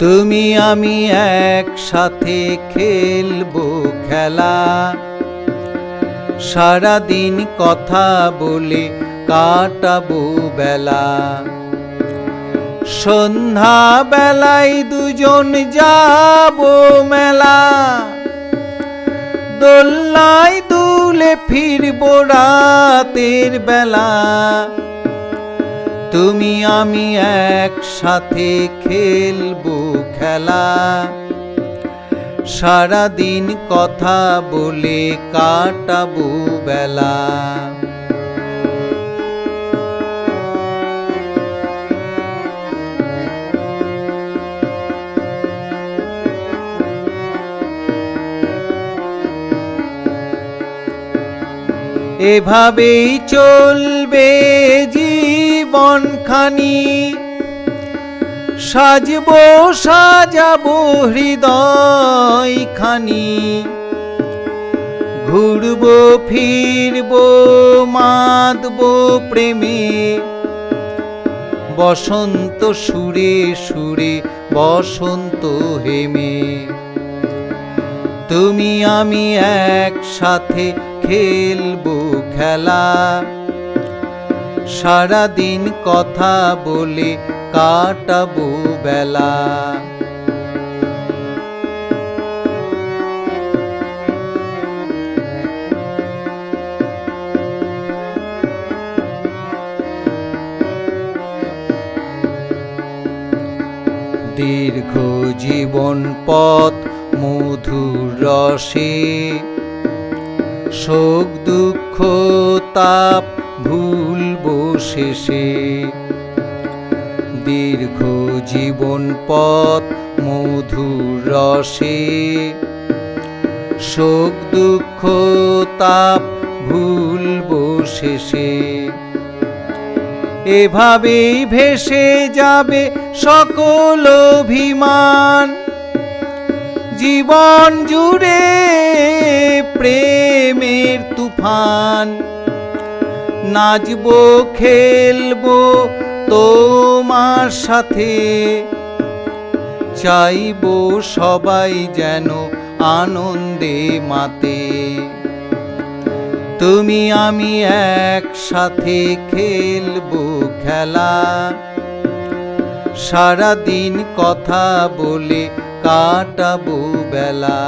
তুমি আমি একসাথে খেলবো খেলা, সারাদিন কথা বলে কাটাবো বেলা। সন্ধ্যা বেলায় দুজন যাবো মেলা, দোলনায় দুলে ফিরবো রাতের বেলা। তুমি আমি একসাথে খেলবো খেলা, সারাদিন কথা বলে কাটাবো বেলা। এভাবেই চলবে জীবনখানি, সাজবো সাজাবো হৃদয়খানি। ঘুরবো ফিরবো মাতবো প্রেমে, বসন্ত সুরে সুরে বসন্ত হেমে। তুমি আমি একসাথে খেলবো খেলা, সারাদিন কথা বলে কাটাবো বেলা। দীর্ঘ জীবন পথ মধুর রসে, শোক দুঃখ তাপ ভুলবো শেষে। দীর্ঘ জীবন পথ মধুর রসে, শোক দুঃখ তাপ ভুলবো শেষে। এভাবেই ভেসে যাবে সকল অভিমান, জীবন জুড়ে প্রেমের তুফান। নাচবো খেলবো তোমার সাথে, চাইবো সবাই যেন আনন্দে মাতে। তুমি আমি একসাথে খেলবো খেলা, সারাদিন কথা বলে কাটাবো বেলা।